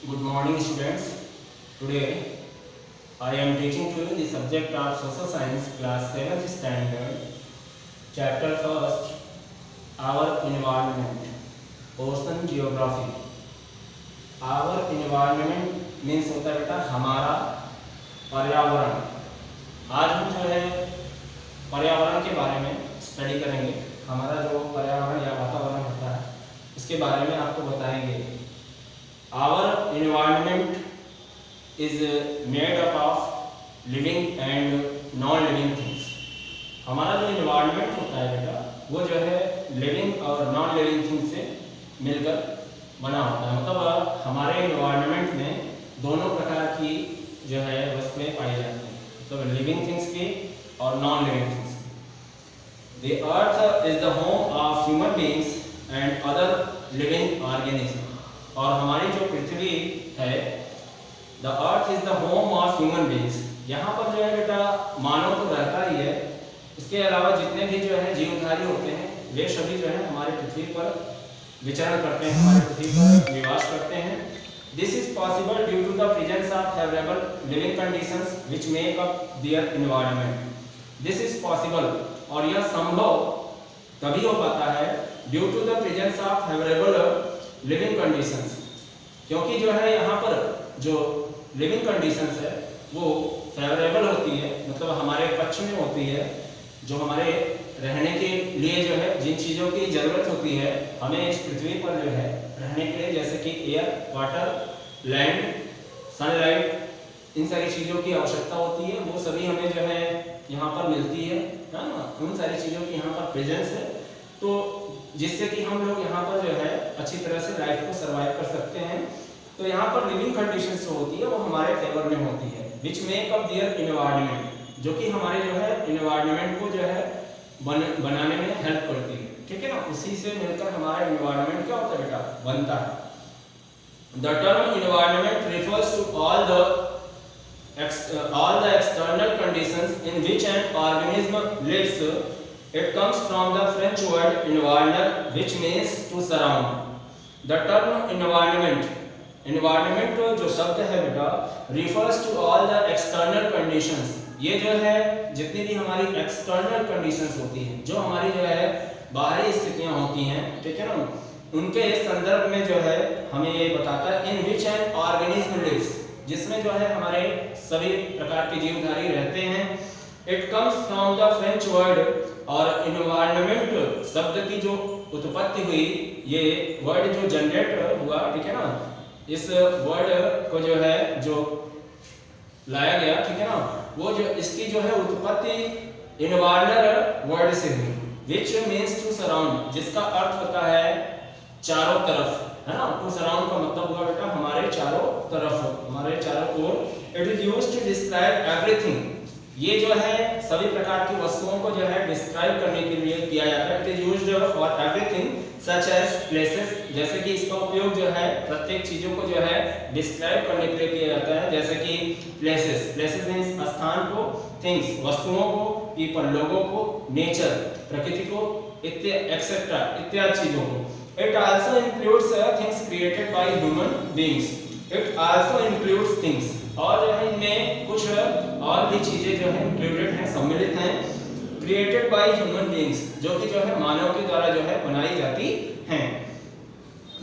Good morning, students. Today I am teaching to you the subject of Social Science, class 7th standard, chapter 1st, Our Environment, portion Geography. Our environment means होता है बेटा हमारा पर्यावरण। आज हम जो है पर्यावरण के बारे में स्टडी करेंगे। हमारा जो पर्यावरण या वातावरण होता है इसके बारे में आपको बताएंगे। Our environment is made up of living and non-living things. हमारा जो environment होता है बेटा वो जो है living और non-living things से मिलकर बना होता है। मतलब हमारे environment में दोनों प्रकार की जो है वस्तुएं पाई जाती हैं, तो living things की और non-living things की। The earth is the home of human beings and other living organisms. और हमारी जो पृथ्वी है, the earth is the home of human beings. यहाँ पर जो है बेटा मानव तो रहता ही है, इसके अलावा जितने भी जो है जीवधारी होते हैं वे सभी जो है हमारे पृथ्वी पर विचरण करते हैं, हमारे पृथ्वी पर निवास करते हैं। This is possible due to the presence of favourable living conditions which make up their environment. This is possible, और यह संभव तभी हो पाता है due to the presence of favourable living conditions, क्योंकि जो है यहाँ पर जो लिविंग कंडीशंस है वो फेवरेबल होती है, मतलब हमारे पक्ष में होती है। जो हमारे रहने के लिए जो है जिन चीज़ों की ज़रूरत होती है हमें इस पृथ्वी पर जो है रहने के लिए, जैसे कि एयर, वाटर, लैंड, सनलाइट, इन सारी चीज़ों की आवश्यकता होती है, वो सभी हमें जो है यहाँ पर मिलती है ना। उन सारी चीज़ों की यहाँ पर प्रेजेंस है, तो जिससे कि हम लोग यहाँ पर जो है अच्छी तरह से लाइफ को सर्वाइव कर सकते हैं। तो यहाँ पर लिविंग कंडीशंस जो होती है वो हमारे फेवर में होती है, which make up their environment, जो कि हमारे जो है एनवायरनमेंट को जो है बनाने में हेल्प करती है। ठीक है ना, उसी से मिलकर हमारा एनवायरनमेंट क्या होता है बेटा, बनता है। The term environment refers to all the external conditions in which an organism lives. It comes from the French word environner, which means to surround. The term environment जो शब्द है बेटा refers to all the external conditions. ये जो है जितनी भी हमारी external conditions होती हैं, जो हमारी जो है बाहरी स्थितियां होती हैं, ठीक है ना, उनके संदर्भ में जो है हमें ये बताता है in which an organism lives, जिसमें जो है हमारे सभी प्रकार के जीवधारी रहते हैं। It comes from the French word, और इन्वायरमेंट शब्द की जो उत्पत्ति हुई, ये वर्ड जो जनरेट हुआ, ठीक है ना, इस वर्ड को जो है जो लाया गया, ठीक है ना, वो जो इसकी जो है उत्पत्ति इन्वायरनर वर्ड से हुई, विच मीन्स टू सराउंड, जिसका अर्थ होता है चारों तरफ, है ना। टू सराउंड का मतलब हुआ बेटा हमारे चारों तरफ, हमारे चारों ओर। It is used to describe everything, ये जो है सभी प्रकार की वस्तुओं को जो है डिस्क्राइब करने के लिए किया जाता है। It is used for everything such as places, जैसे कि इसका उपयोग जो है प्रत्येक चीजों को जो है डिस्क्राइब करने के लिए किया जाता है, जैसे कि प्लेसेस मींस स्थान को, थिंग्स वस्तुओं को, पीपल लोगों को, नेचर प्रकृति को, एक्सेट्रा इत्यादि चीजों को। It also includes things created by human beings. It also includes things, और जो है इनमें कुछ और भी चीजें जो है इंक्लूडेड हैं, सम्मिलित हैं, क्रिएटेड बाय ह्यूमन बीइंग्स, जो कि जो है मानव के द्वारा जो है बनाई जाती हैं।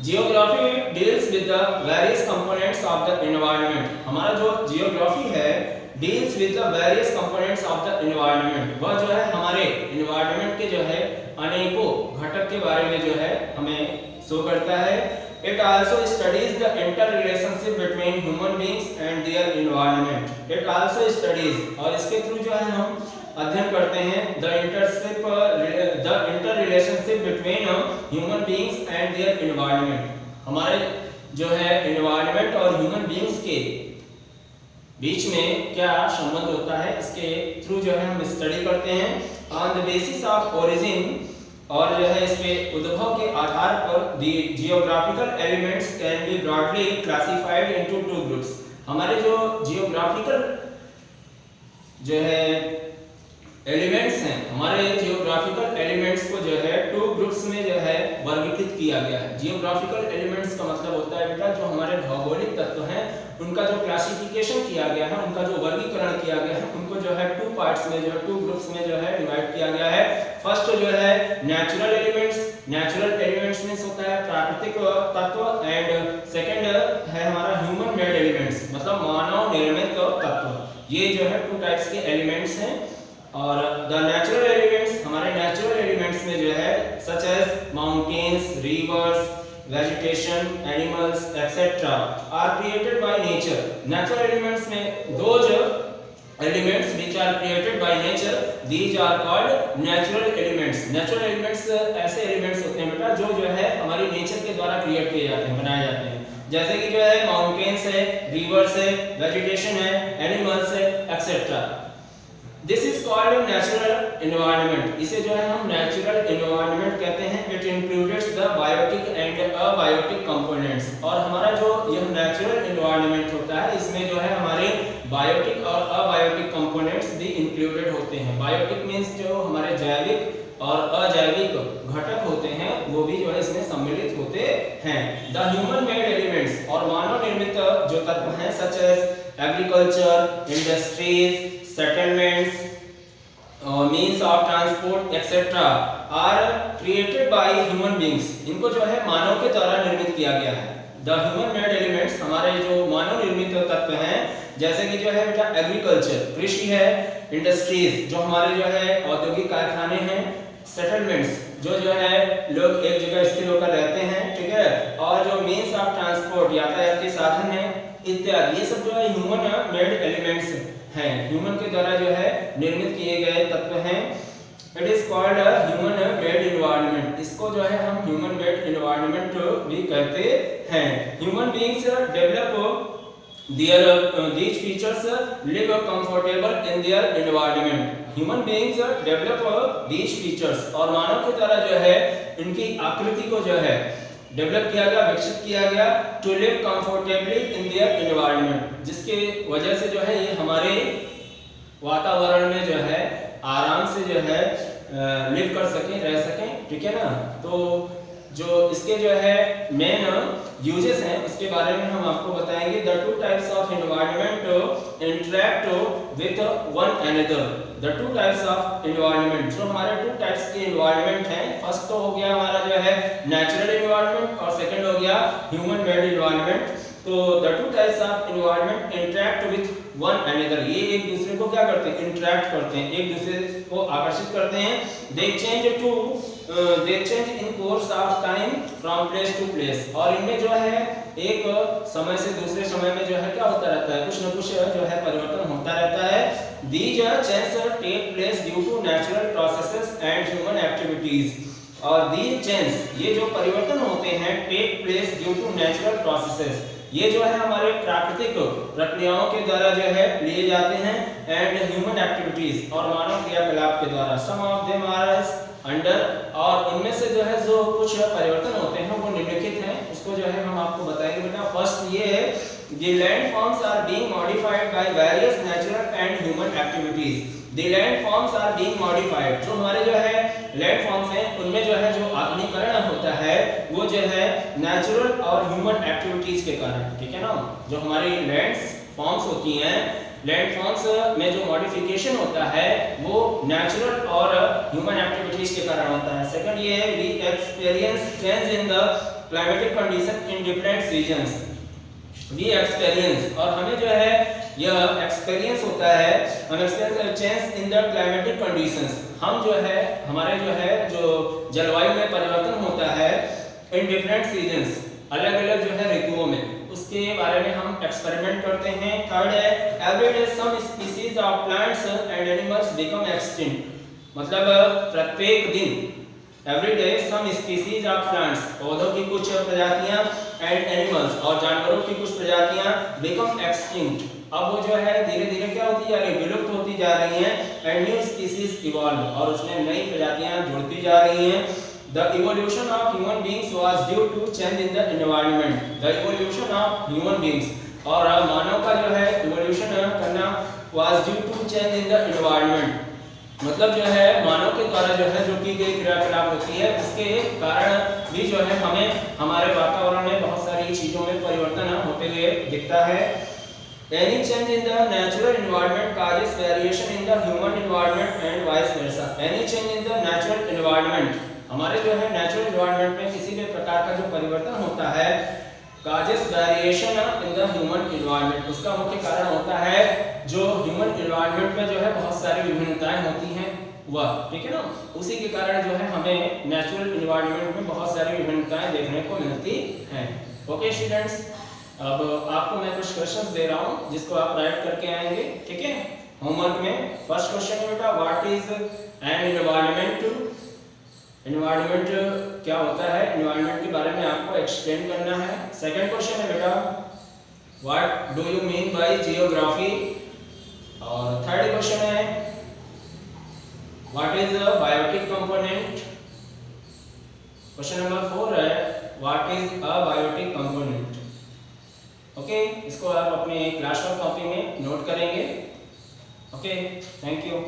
Geography deals with the various components of the environment. हमारा जो जियोग्राफी है deals with the various components of the environment, वह जो है हमारे एनवायरनमेंट के जो है अनेकों घटक के बारे में जो है हमें शो करता है। It also studies the interrelationship between human beings and their environment. It also studies, और इसके थ्रू जो है हम अध्ययन करते हैं the interrelationship between human beings and their environment. हमारे जो है environment और human beings के बीच में क्या संबंध होता है, इसके थ्रू जो है हम स्टडी करते हैं। On the basis of origin, और जो है इसके उद्भव के आधार पर the geographical elements can be broadly classified into two groups. हमारे जो जियोग्राफिकल जो है एलिमेंट्स हैं, हमारे जियोग्राफिकल एलिमेंट्स को जो है 2 ग्रुप्स में जो है वर्गीकृत किया गया है। जियोग्राफिकल एलिमेंट्स का मतलब होता है बेटा जो हमारे भौगोलिक तत्व हैं उनका जो क्लासिफिकेशन किया गया है, उनका जो वर्गीकरण किया गया है, उनको जो है 2 पार्ट्स में जो है 2 ग्रुप्स में जो है डिवाइड किया गया है। फर्स्ट जो है natural elements, natural elements means होता है प्राकृतिक तत्व, एंड सेकंड है हमारा ह्यूमन मेड एलिमेंट्स मतलब मानव निर्मित तत्व। ये जो है 2 टाइप्स के एलिमेंट्स हैं। और द नेचुरल एलिमेंट्स, हमारे नेचुरल एलिमेंट्स में जो है such as mountains, rivers, vegetation, animals, etc. are created by nature. Natural elements में those elements which are created by nature, these are called natural elements. Natural elements ऐसे elements होते हैं बेटा जो है हमारी नेचर के द्वारा क्रिएट किए जाते हैं, बनाए जाते हैं। जैसे कि जो है माउंटेन्स है, रिवर्स है, वेजिटेशन है, एनिमल्स है, etc. This is called natural environment. इसे जो है हम नेचुरल एनवायरनमेंट कहते हैं। It includes the biotic and abiotic components. और हमारा जो यह नेचुरल एनवायरनमेंट होता है इसमें जो है हमारे बायोटिक और अबायोटिक कंपोनेंट्स भी इंक्लूडेड होते हैं। बायोटिक मींस जो हमारे जैविक और अजैविक घटक होते हैं वो भी जो है इसमें सम्मिलित होते हैं। द ह्यूमन मेड एलिमेंट्स और मानव निर्मित जो तत्व हैं such as agriculture, industries, settlements, means of transport etc. are created by human beings. इनको जो है मानव के द्वारा निर्मित किया गया है। The human made elements हमारे जो मानव निर्मित तत्व हैं जैसे कि जो है बेटा एग्रीकल्चर, कृषि है, इंडस्ट्रीज जो हमारे जो है औद्योगिक कारखाने हैं, सेटलमेंट्स जो है लोग एक जगह स्थिर होकर रहते हैं, ठीक है, और जो मीन्स ऑफ ट्रांसपोर्ट यातायात के साधन हैं इत्यादि, ये सब जो है ह्यूमन मेड एलिमेंट्स हैं, ह्यूमन के द्वारा जो है निर्मित किए गए तत्व हैं। It is called human made environment. इसको जो है हम ह्यूमन मेड एनवायरनमेंट भी कहते हैं। Human beings develop these features live comfortable in their environment. Human beings develop these features और मानव के द्वारा जो है इनकी आकृति को जो है डेवलप किया गया, विकसित किया गया to live comfortably in their environment, जिसके वजह से जो है ये हमारे वातावरण में जो है आराम से जो है लिव कर सकें, रह सकें, ठीक है ना। तो जो इसके जो है मेन यूजेस हैं उसके बारे में हम आपको बताएंगे। The 2 types of environment interact with one another. The 2 types of environment जो हमारे 2 टाइप्स के एनवायरनमेंट हैं, फर्स्ट तो हो गया हमारा जो है नेचुरल एनवायरनमेंट और सेकंड हो गया ह्यूमन मेड एनवायरनमेंट। तो the 2 types of environment interact with one another, ये एक दूसरे को क्या करते हैं, इंटरैक्ट करते हैं, एक दूसरे को आकर्षित करते हैं। They change in course of time from place to place, और इनमें जो है एक समय से दूसरे समय में जो है क्या होता रहता है, कुछ न कुछ जो है परिवर्तन होता रहता है। These changes take place due to natural processes and human activities. और these changes, ये जो परिवर्तन होते हैं, take place due to natural processes, ये जो है हमारे प्राकृतिक प्रक्रियाओं के द्वारा जो है लिए जाते हैं, एंड ह्यूमन एक्टिविटीज और मानव क्रियाकलाप के द्वारा। सम ऑफ देम आर अंडर, और इनमें से जो है जो कुछ परिवर्तन होते हैं वो निम्नलिखित हैं, उसको जो है हम आपको बताएंगे बेटा। फर्स्ट ये है the landforms are being modified by various natural and human activities. The landforms are being modified, जो हमारे जो है लैंडफॉर्म्स हैं उनमें जो है जो आधुनिकीकरण होता है वो जो है नेचुरल और ह्यूमन एक्टिविटीज के कारण, ठीक है ना। जो हमारी लैंड्स फॉर्म्स होती हैं, लैंडफॉर्म्स में जो मॉडिफिकेशन होता है वो नेचुरल और ह्यूमन एक्टिविटीज के कारण होता है। सेकंड ये है we experience change in the climatic condition in different regions. We experience, और हमें जो है यह एक्सपीरियंस होता है, हम experience change in the climatic conditions, हम जो है हमारे जो है जो जलवायु में परिवर्तन होता है इन डिफरेंट सीजन्स, अलग अलग जो है ऋतुओं में, उसके बारे में हम एक्सपेरिमेंट करते हैं। थर्ड है every day some species of plants and animals become extinct, मतलब प्रत्येक दिन every day some species of plants, पौधों की कुछ प्रजातियां, एंड एनिमल्स और जानवरों की कुछ प्रजातियां बिकम एक्सटिंक्ट, अब वो जो है धीरे धीरे क्या होती जा रही है, विलुप्त होती जा रही हैं, एंड न्यू स्पीशीज इवॉल्व, और उसमें नई प्रजातियां जुड़ती जा रही हैं। The evolution of human beings was due to change in the environment. The evolution of human beings, और मानव का जो है evolution करना was due to change in the environment. मतलब जो है मानव के द्वारा जो है जो की गई क्रियाकलाप होती है उसके कारण भी जो है हमें हमारे वातावरण में बहुत सारी चीजों में परिवर्तन होते हुए दिखता है। Any change in the natural environment causes variation in the human environment and vice versa. Any change in the natural environment, हमारे जो है नेचुरल एनवायरनमेंट में किसी भी प्रकार का जो परिवर्तन होता है causes variation in the human environment, उसका मुख्य कारण होता है जो ह्यूमन एनवायरनमेंट में जो है बहुत सारी विभिन्नताएं होती हैं वह, ठीक है ना, उसी के कारण जो है हमें नेचुरल एनवायरनमेंट में बहुत सारी विभिन्नताएं देखने को मिलती हैं। ओके स्टूडेंट्स, अब आपको मैं कुछ क्वेश्चंस दे रहा हूं जिसको आप राइट करके आएंगे, ठीक है, होमवर्क में। फर्स्ट क्वेश्चन है बेटा, what is an environment. Environment क्या होता है, एनवायरनमेंट के बारे में आपको एक्सप्लेन करना है। सेकंड क्वेश्चन है बेटा, what do you mean by geography. और थर्ड क्वेश्चन है, what is a biotic component. Question number 4 है, what is a biotic component. Okay, इसको आप अपने क्लास वर्क कॉपी में नोट करेंगे। Okay, thank you.